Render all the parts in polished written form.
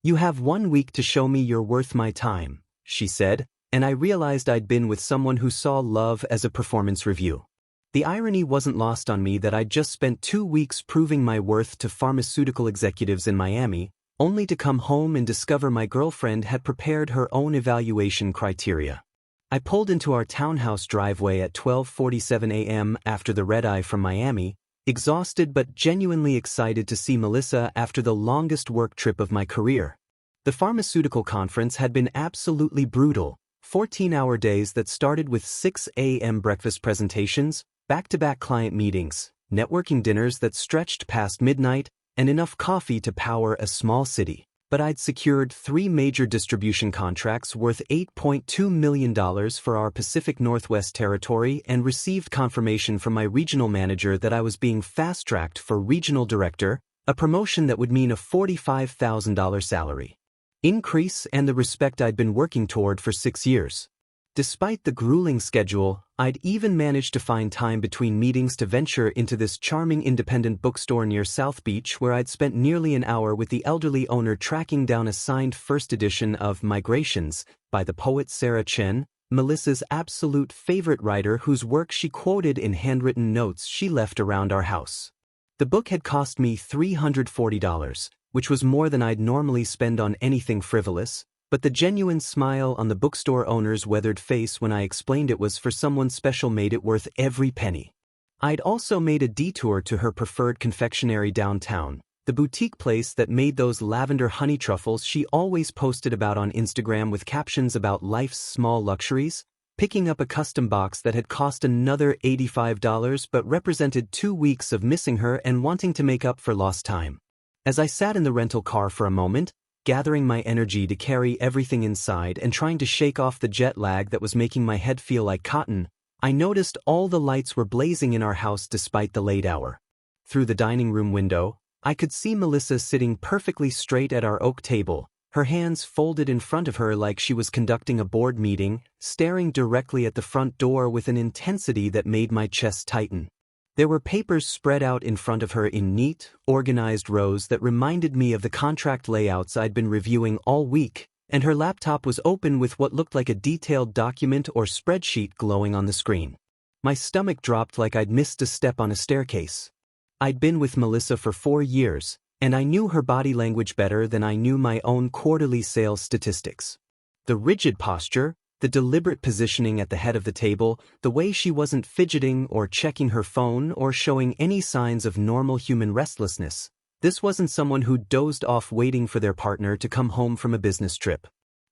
"You have 1 week to show me you're worth my time," she said, and I realized I'd been with someone who saw love as a performance review. The irony wasn't lost on me that I'd just spent 2 weeks proving my worth to pharmaceutical executives in Miami, only to come home and discover my girlfriend had prepared her own evaluation criteria. I pulled into our townhouse driveway at 12:47 a.m. after the red-eye from Miami, exhausted but genuinely excited to see Melissa after the longest work trip of my career. The pharmaceutical conference had been absolutely brutal, 14-hour days that started with 6 a.m. breakfast presentations, back-to-back client meetings, networking dinners that stretched past midnight, and enough coffee to power a small city. But I'd secured 3 major distribution contracts worth $8.2 million for our Pacific Northwest territory and received confirmation from my regional manager that I was being fast-tracked for regional director, a promotion that would mean a $45,000 salary increase and the respect I'd been working toward for 6 years. Despite the grueling schedule, I'd even managed to find time between meetings to venture into this charming independent bookstore near South Beach where I'd spent nearly an hour with the elderly owner tracking down a signed first edition of Migrations by the poet Sarah Chen, Melissa's absolute favorite writer whose work she quoted in handwritten notes she left around our house. The book had cost me $340, which was more than I'd normally spend on anything frivolous, but the genuine smile on the bookstore owner's weathered face when I explained it was for someone special made it worth every penny. I'd also made a detour to her preferred confectionery downtown, the boutique place that made those lavender honey truffles she always posted about on Instagram with captions about life's small luxuries, picking up a custom box that had cost another $85 but represented 2 weeks of missing her and wanting to make up for lost time. As I sat in the rental car for a moment, gathering my energy to carry everything inside and trying to shake off the jet lag that was making my head feel like cotton, I noticed all the lights were blazing in our house despite the late hour. Through the dining room window, I could see Melissa sitting perfectly straight at our oak table, her hands folded in front of her like she was conducting a board meeting, staring directly at the front door with an intensity that made my chest tighten. There were papers spread out in front of her in neat, organized rows that reminded me of the contract layouts I'd been reviewing all week, and her laptop was open with what looked like a detailed document or spreadsheet glowing on the screen. My stomach dropped like I'd missed a step on a staircase. I'd been with Melissa for 4 years, and I knew her body language better than I knew my own quarterly sales statistics. The rigid posture, the deliberate positioning at the head of the table, the way she wasn't fidgeting or checking her phone or showing any signs of normal human restlessness. This wasn't someone who dozed off waiting for their partner to come home from a business trip.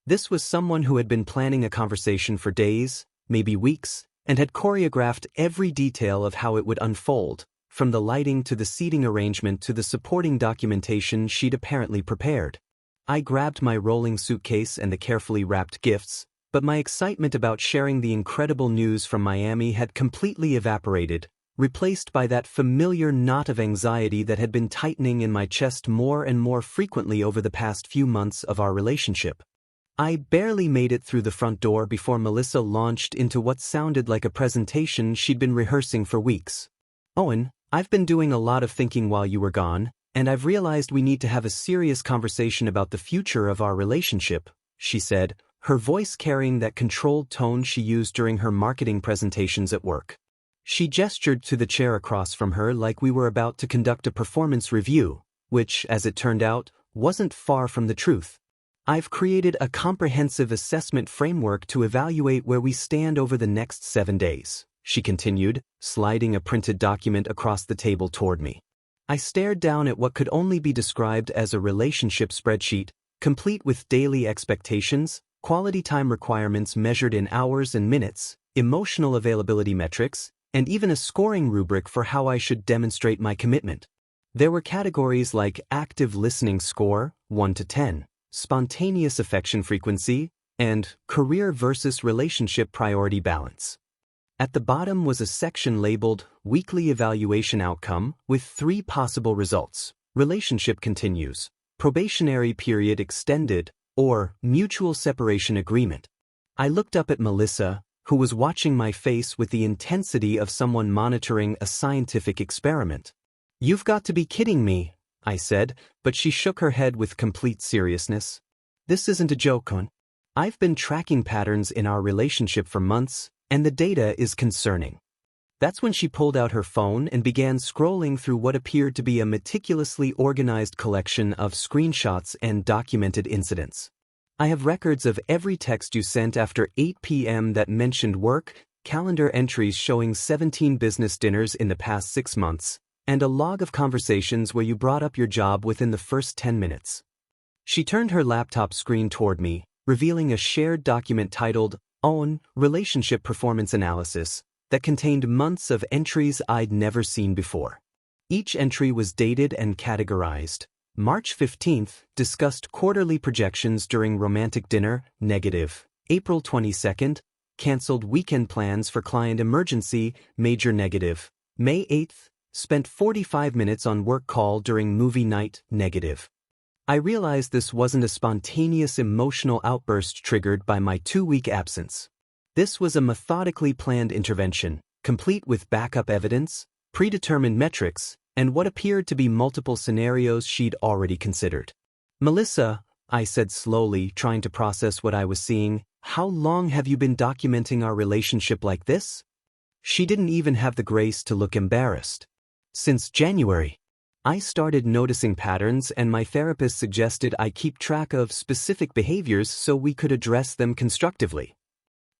This was someone who had been planning a conversation for days, maybe weeks, and had choreographed every detail of how it would unfold, from the lighting to the seating arrangement to the supporting documentation she'd apparently prepared. I grabbed my rolling suitcase and the carefully wrapped gifts, but my excitement about sharing the incredible news from Miami had completely evaporated, replaced by that familiar knot of anxiety that had been tightening in my chest more and more frequently over the past few months of our relationship. I barely made it through the front door before Melissa launched into what sounded like a presentation she'd been rehearsing for weeks. "Owen, I've been doing a lot of thinking while you were gone, and I've realized we need to have a serious conversation about the future of our relationship," she said, her voice carrying that controlled tone she used during her marketing presentations at work. She gestured to the chair across from her like we were about to conduct a performance review, which, as it turned out, wasn't far from the truth. "I've created a comprehensive assessment framework to evaluate where we stand over the next 7 days," she continued, sliding a printed document across the table toward me. I stared down at what could only be described as a relationship spreadsheet, complete with daily expectations, quality time requirements measured in hours and minutes, emotional availability metrics, and even a scoring rubric for how I should demonstrate my commitment. There were categories like active listening score, 1 to 10, spontaneous affection frequency, and career versus relationship priority balance. At the bottom was a section labeled Weekly Evaluation Outcome with 3 possible results: relationship continues, probationary period extended, or mutual separation agreement. I looked up at Melissa, who was watching my face with the intensity of someone monitoring a scientific experiment. "You've got to be kidding me," I said, but she shook her head with complete seriousness. This isn't a joke, hon. I've been tracking patterns in our relationship for months, and the data is concerning. That's when she pulled out her phone and began scrolling through what appeared to be a meticulously organized collection of screenshots and documented incidents. I have records of every text you sent after 8 p.m. that mentioned work, calendar entries showing 17 business dinners in the past 6 months, and a log of conversations where you brought up your job within the first 10 minutes. She turned her laptop screen toward me, revealing a shared document titled OWN Relationship Performance Analysis that contained months of entries I'd never seen before. Each entry was dated and categorized. March 15th discussed quarterly projections during romantic dinner, negative. April 22nd, canceled weekend plans for client emergency, major negative. May 8th, spent 45 minutes on work call during movie night, negative. I realized this wasn't a spontaneous emotional outburst triggered by my 2-week absence. This was a methodically planned intervention, complete with backup evidence, predetermined metrics, and what appeared to be multiple scenarios she'd already considered. Melissa, I said slowly, trying to process what I was seeing, how long have you been documenting our relationship like this? She didn't even have the grace to look embarrassed. Since January. I started noticing patterns, and my therapist suggested I keep track of specific behaviors so we could address them constructively.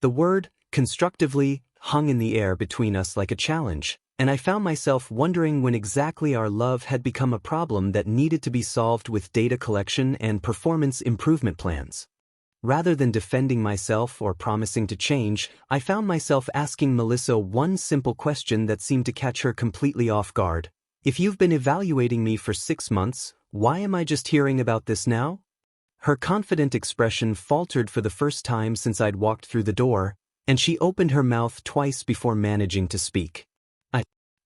The word, constructively, hung in the air between us like a challenge, and I found myself wondering when exactly our love had become a problem that needed to be solved with data collection and performance improvement plans. Rather than defending myself or promising to change, I found myself asking Melissa one simple question that seemed to catch her completely off guard. If you've been evaluating me for 6 months, why am I just hearing about this now? Her confident expression faltered for the first time since I'd walked through the door, and she opened her mouth twice before managing to speak.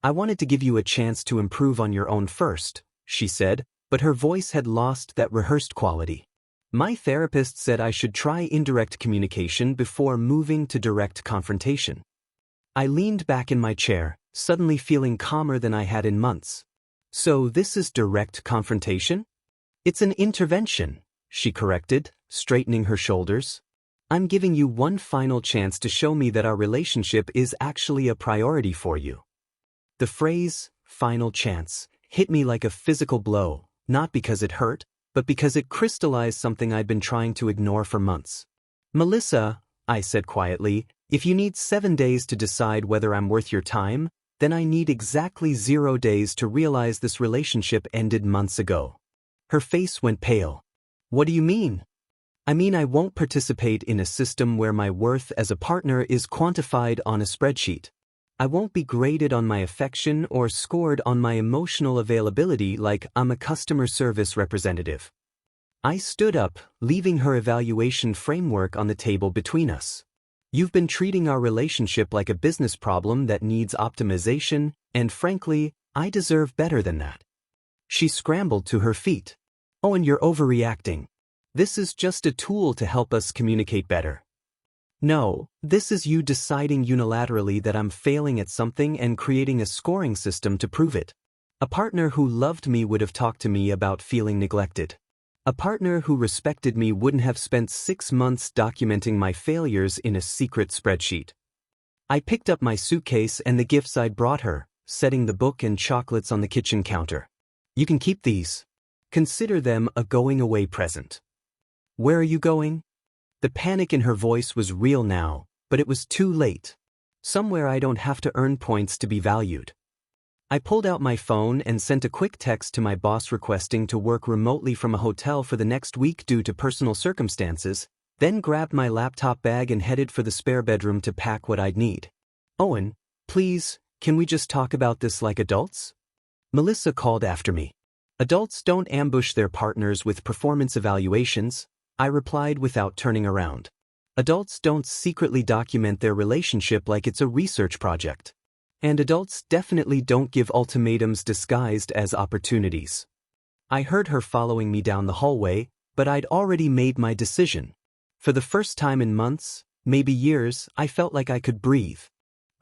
I wanted to give you a chance to improve on your own first, she said, but her voice had lost that rehearsed quality. My therapist said I should try indirect communication before moving to direct confrontation. I leaned back in my chair, suddenly feeling calmer than I had in months. So this is direct confrontation? It's an intervention, she corrected, straightening her shoulders. I'm giving you one final chance to show me that our relationship is actually a priority for you. The phrase, final chance, hit me like a physical blow, not because it hurt, but because it crystallized something I'd been trying to ignore for months. Melissa, I said quietly, if you need 7 days to decide whether I'm worth your time, then I need exactly 0 days to realize this relationship ended months ago. Her face went pale. What do you mean? I mean I won't participate in a system where my worth as a partner is quantified on a spreadsheet. I won't be graded on my affection or scored on my emotional availability like I'm a customer service representative. I stood up, leaving her evaluation framework on the table between us. You've been treating our relationship like a business problem that needs optimization, and frankly, I deserve better than that. She scrambled to her feet. Oh, and you're overreacting. This is just a tool to help us communicate better. No, this is you deciding unilaterally that I'm failing at something and creating a scoring system to prove it. A partner who loved me would have talked to me about feeling neglected. A partner who respected me wouldn't have spent 6 months documenting my failures in a secret spreadsheet. I picked up my suitcase and the gifts I'd brought her, setting the book and chocolates on the kitchen counter. You can keep these. Consider them a going-away present. Where are you going? The panic in her voice was real now, but it was too late. Somewhere I don't have to earn points to be valued. I pulled out my phone and sent a quick text to my boss requesting to work remotely from a hotel for the next week due to personal circumstances, then grabbed my laptop bag and headed for the spare bedroom to pack what I'd need. Owen, please, can we just talk about this like adults? Melissa called after me. Adults don't ambush their partners with performance evaluations, I replied without turning around. Adults don't secretly document their relationship like it's a research project. And adults definitely don't give ultimatums disguised as opportunities. I heard her following me down the hallway, but I'd already made my decision. For the first time in months, maybe years, I felt like I could breathe.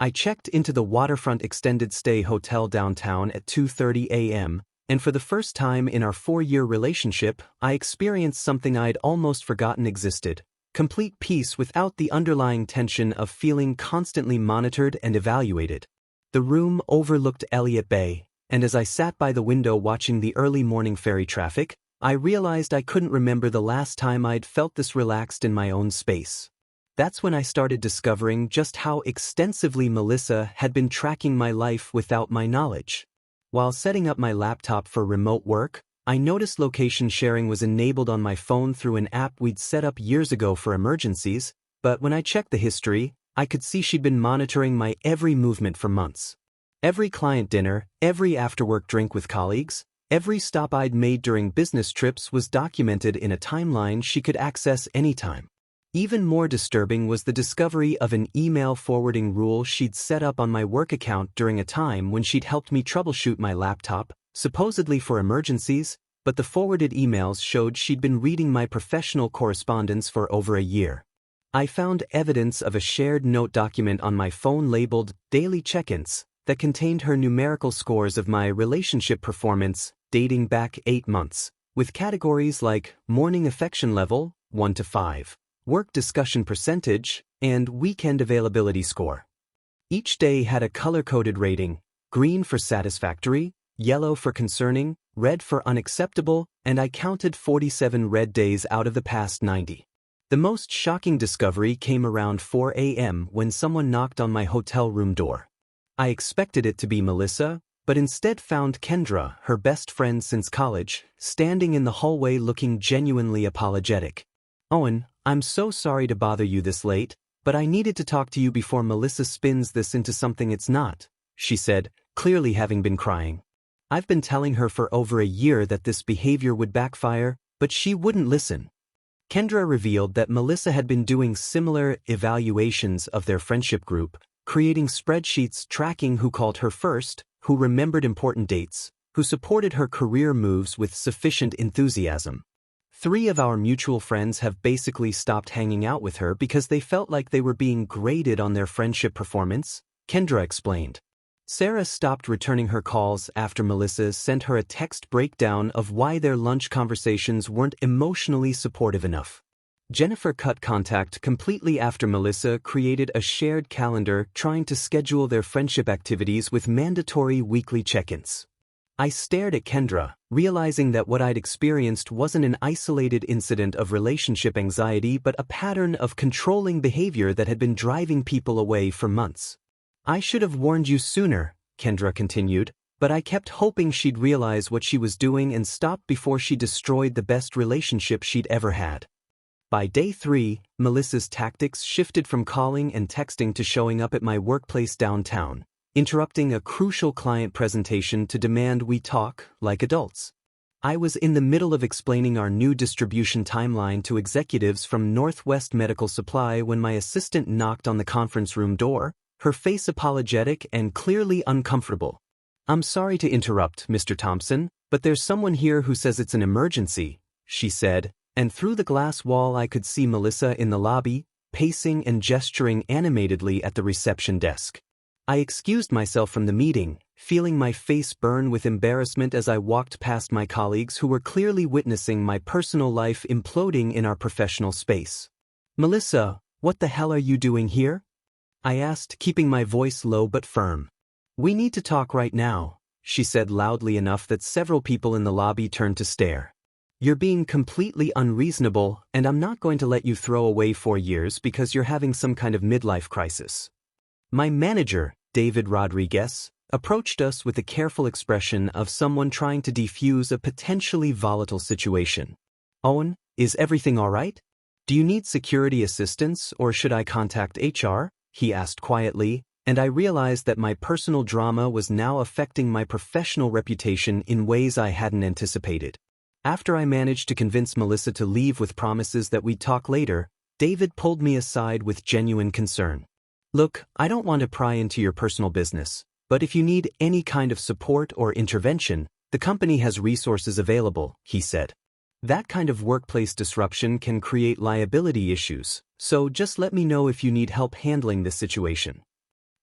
I checked into the Waterfront Extended Stay Hotel downtown at 2:30 a.m., And for the first time in our 4-year relationship, I experienced something I'd almost forgotten existed: complete peace without the underlying tension of feeling constantly monitored and evaluated. The room overlooked Elliott Bay, and as I sat by the window watching the early morning ferry traffic, I realized I couldn't remember the last time I'd felt this relaxed in my own space. That's when I started discovering just how extensively Melissa had been tracking my life without my knowledge. While setting up my laptop for remote work, I noticed location sharing was enabled on my phone through an app we'd set up years ago for emergencies, but when I checked the history, I could see she'd been monitoring my every movement for months. Every client dinner, every after-work drink with colleagues, every stop I'd made during business trips was documented in a timeline she could access anytime. Even more disturbing was the discovery of an email forwarding rule she'd set up on my work account during a time when she'd helped me troubleshoot my laptop, supposedly for emergencies, but the forwarded emails showed she'd been reading my professional correspondence for over a year. I found evidence of a shared note document on my phone labeled Daily Check-ins that contained her numerical scores of my relationship performance dating back 8 months, with categories like morning affection level, 1 to 5. Work discussion percentage, and weekend availability score. Each day had a color-coded rating: green for satisfactory, yellow for concerning, red for unacceptable, and I counted 47 red days out of the past 90. The most shocking discovery came around 4 a.m. when someone knocked on my hotel room door. I expected it to be Melissa, but instead found Kendra, her best friend since college, standing in the hallway looking genuinely apologetic. "Owen, I'm so sorry to bother you this late, but I needed to talk to you before Melissa spins this into something it's not," she said, clearly having been crying. I've been telling her for over a year that this behavior would backfire, but she wouldn't listen. Kendra revealed that Melissa had been doing similar evaluations of their friendship group, creating spreadsheets tracking who called her first, who remembered important dates, who supported her career moves with sufficient enthusiasm. 3 of our mutual friends have basically stopped hanging out with her because they felt like they were being graded on their friendship performance, Kendra explained. Sarah stopped returning her calls after Melissa sent her a text breakdown of why their lunch conversations weren't emotionally supportive enough. Jennifer cut contact completely after Melissa created a shared calendar trying to schedule their friendship activities with mandatory weekly check-ins. I stared at Kendra, realizing that what I'd experienced wasn't an isolated incident of relationship anxiety but a pattern of controlling behavior that had been driving people away for months. "I should have warned you sooner," Kendra continued, "but I kept hoping she'd realize what she was doing and stop before she destroyed the best relationship she'd ever had." By day 3, Melissa's tactics shifted from calling and texting to showing up at my workplace downtown, interrupting a crucial client presentation to demand we talk like adults. I was in the middle of explaining our new distribution timeline to executives from Northwest Medical Supply when my assistant knocked on the conference room door, her face apologetic and clearly uncomfortable. "I'm sorry to interrupt, Mr. Thompson, but there's someone here who says it's an emergency," she said, and through the glass wall I could see Melissa in the lobby, pacing and gesturing animatedly at the reception desk. I excused myself from the meeting, feeling my face burn with embarrassment as I walked past my colleagues who were clearly witnessing my personal life imploding in our professional space. "Melissa, what the hell are you doing here?" I asked, keeping my voice low but firm. "We need to talk right now," she said loudly enough that several people in the lobby turned to stare. "You're being completely unreasonable, and I'm not going to let you throw away 4 years because you're having some kind of midlife crisis." My manager, David Rodriguez, approached us with the careful expression of someone trying to defuse a potentially volatile situation. "Owen, is everything all right? Do you need security assistance or should I contact HR?" he asked quietly, and I realized that my personal drama was now affecting my professional reputation in ways I hadn't anticipated. After I managed to convince Melissa to leave with promises that we'd talk later, David pulled me aside with genuine concern. "Look, I don't want to pry into your personal business, but if you need any kind of support or intervention, the company has resources available," he said. "That kind of workplace disruption can create liability issues, so just let me know if you need help handling this situation."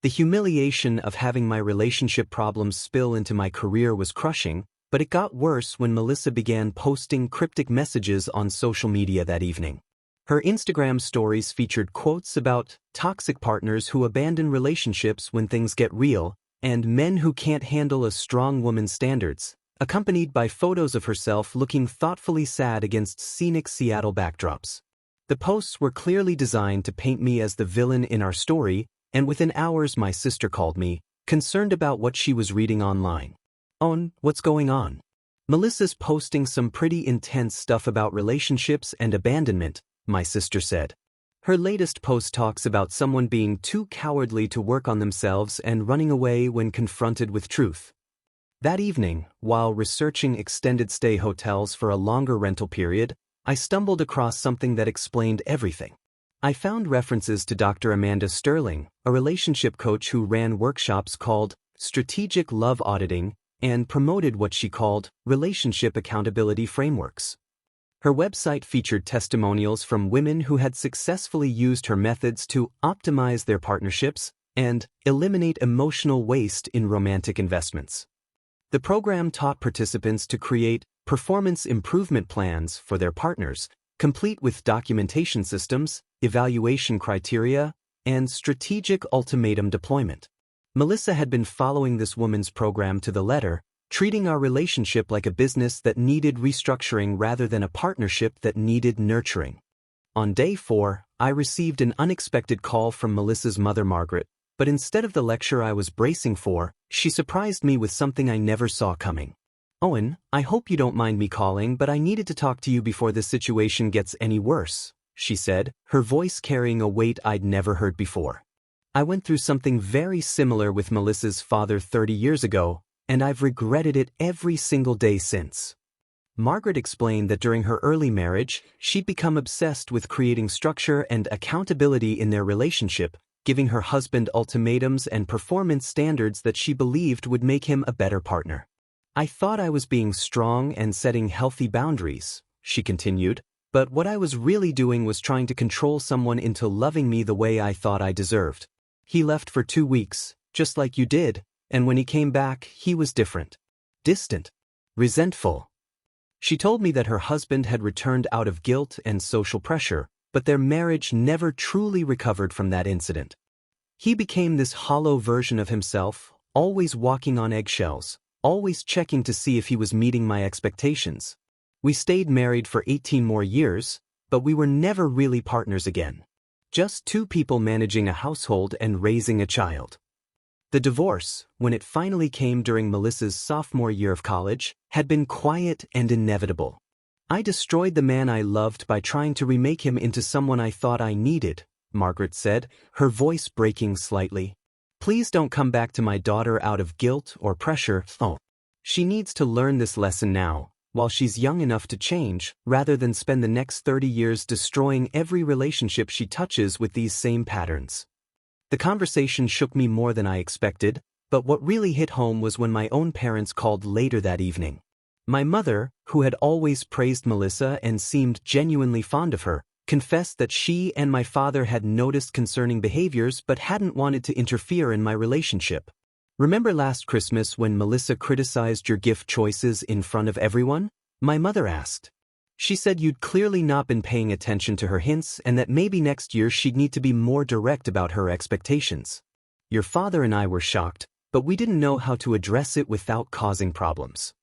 The humiliation of having my relationship problems spill into my career was crushing, But it got worse when Melissa began posting cryptic messages on social media that evening. Her Instagram stories featured quotes about toxic partners who abandon relationships when things get real, and men who can't handle a strong woman's standards, accompanied by photos of herself looking thoughtfully sad against scenic Seattle backdrops. The posts were clearly designed to paint me as the villain in our story, and within hours my sister called me, concerned about what she was reading online. "Owen, what's going on? Melissa's posting some pretty intense stuff about relationships and abandonment," my sister said. Her latest post talks about someone being too cowardly to work on themselves and running away when confronted with truth. That evening, while researching extended stay hotels for a longer rental period, I stumbled across something that explained everything. I found references to Dr. Amanda Sterling, a relationship coach who ran workshops called Strategic Love Auditing and promoted what she called relationship accountability frameworks. Her website featured testimonials from women who had successfully used her methods to optimize their partnerships and eliminate emotional waste in romantic investments. The program taught participants to create performance improvement plans for their partners, complete with documentation systems, evaluation criteria, and strategic ultimatum deployment. Melissa had been following this woman's program to the letter, treating our relationship like a business that needed restructuring rather than a partnership that needed nurturing. On day 4, I received an unexpected call from Melissa's mother, Margaret, but instead of the lecture I was bracing for, she surprised me with something I never saw coming. "Owen, I hope you don't mind me calling, but I needed to talk to you before this situation gets any worse," she said, her voice carrying a weight I'd never heard before. "I went through something very similar with Melissa's father 30 years ago, and I've regretted it every single day since." Margaret explained that during her early marriage, she'd become obsessed with creating structure and accountability in their relationship, giving her husband ultimatums and performance standards that she believed would make him a better partner. "I thought I was being strong and setting healthy boundaries," she continued, "but what I was really doing was trying to control someone into loving me the way I thought I deserved. He left for 2 weeks, just like you did, and when he came back, he was different. Distant. Resentful." She told me that her husband had returned out of guilt and social pressure, but their marriage never truly recovered from that incident. He became this hollow version of himself, always walking on eggshells, always checking to see if he was meeting my expectations. We stayed married for 18 more years, but we were never really partners again. Just 2 people managing a household and raising a child. The divorce, when it finally came during Melissa's sophomore year of college, had been quiet and inevitable. "I destroyed the man I loved by trying to remake him into someone I thought I needed," Margaret said, her voice breaking slightly. "Please don't come back to my daughter out of guilt or pressure. Oh, she needs to learn this lesson now, while she's young enough to change, rather than spend the next 30 years destroying every relationship she touches with these same patterns." The conversation shook me more than I expected, but what really hit home was when my own parents called later that evening. My mother, who had always praised Melissa and seemed genuinely fond of her, confessed that she and my father had noticed concerning behaviors but hadn't wanted to interfere in my relationship. "Remember last Christmas when Melissa criticized your gift choices in front of everyone?" my mother asked. "She said you'd clearly not been paying attention to her hints and that maybe next year she'd need to be more direct about her expectations. Your father and I were shocked, but we didn't know how to address it without causing problems."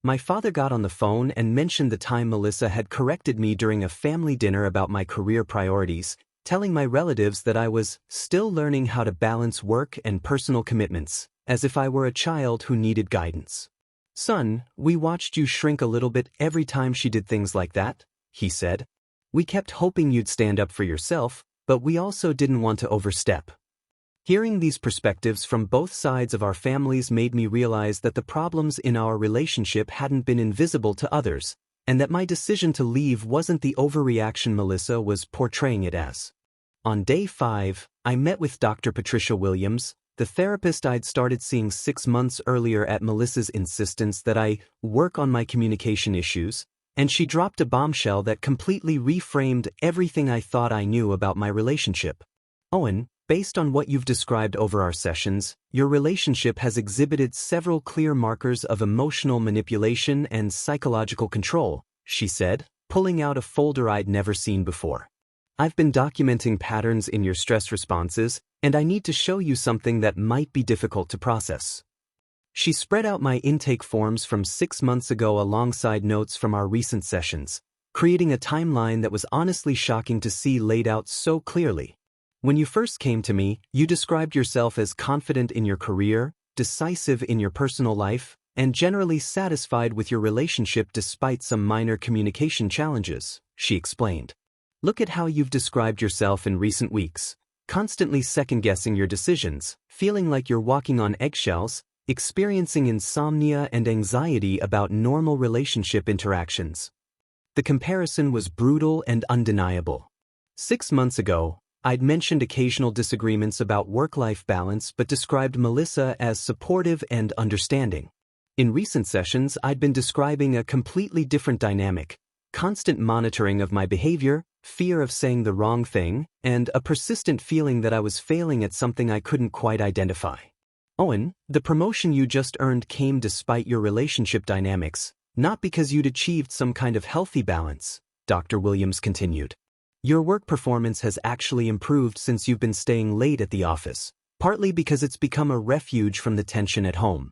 My father got on the phone and mentioned the time Melissa had corrected me during a family dinner about my career priorities, telling my relatives that I was still learning how to balance work and personal commitments, as if I were a child who needed guidance. "Son, we watched you shrink a little bit every time she did things like that," he said. "We kept hoping you'd stand up for yourself, but we also didn't want to overstep." Hearing these perspectives from both sides of our families made me realize that the problems in our relationship hadn't been invisible to others, and that my decision to leave wasn't the overreaction Melissa was portraying it as. On day 5, I met with Dr. Patricia Williams, the therapist I'd started seeing 6 months earlier at Melissa's insistence that I work on my communication issues, and she dropped a bombshell that completely reframed everything I thought I knew about my relationship. "Owen, Based on what you've described over our sessions, your relationship has exhibited several clear markers of emotional manipulation and psychological control, she said, pulling out a folder I'd never seen before. I've been documenting patterns in your stress responses, and I need to show you something that might be difficult to process. She spread out my intake forms from 6 months ago alongside notes from our recent sessions, creating a timeline that was honestly shocking to see laid out so clearly. When you first came to me, you described yourself as confident in your career, decisive in your personal life, and generally satisfied with your relationship despite some minor communication challenges, she explained. Look at how you've described yourself in recent weeks, constantly second-guessing your decisions, feeling like you're walking on eggshells, experiencing insomnia and anxiety about normal relationship interactions. The comparison was brutal and undeniable. 6 months ago, I'd mentioned occasional disagreements about work-life balance but described Melissa as supportive and understanding. In recent sessions, I'd been describing a completely different dynamic, constant monitoring of my behavior, fear of saying the wrong thing, and a persistent feeling that I was failing at something I couldn't quite identify. Owen, the promotion you just earned came despite your relationship dynamics, not because you'd achieved some kind of healthy balance, Dr. Williams continued. Your work performance has actually improved since you've been staying late at the office, partly because it's become a refuge from the tension at home.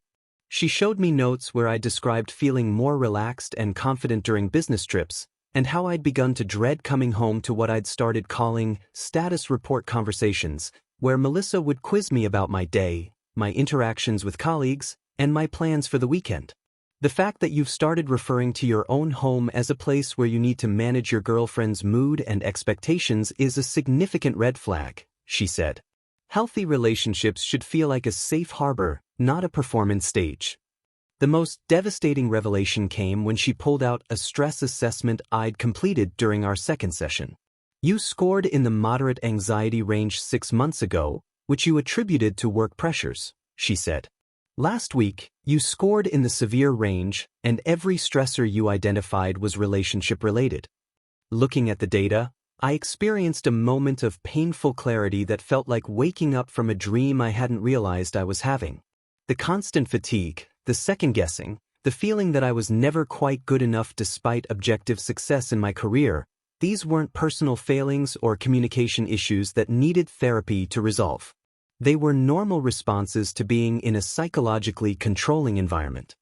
She showed me notes where I described feeling more relaxed and confident during business trips, and how I'd begun to dread coming home to what I'd started calling status report conversations, where Melissa would quiz me about my day, my interactions with colleagues, and my plans for the weekend. The fact that you've started referring to your own home as a place where you need to manage your girlfriend's mood and expectations is a significant red flag, she said. Healthy relationships should feel like a safe harbor, not a performance stage. The most devastating revelation came when she pulled out a stress assessment I'd completed during our second session. You scored in the moderate anxiety range 6 months ago, which you attributed to work pressures, she said. Last week, you scored in the severe range, and every stressor you identified was relationship-related. Looking at the data, I experienced a moment of painful clarity that felt like waking up from a dream I hadn't realized I was having. The constant fatigue, the second-guessing, the feeling that I was never quite good enough despite objective success in my career, these weren't personal failings or communication issues that needed therapy to resolve. They were normal responses to being in a psychologically controlling environment.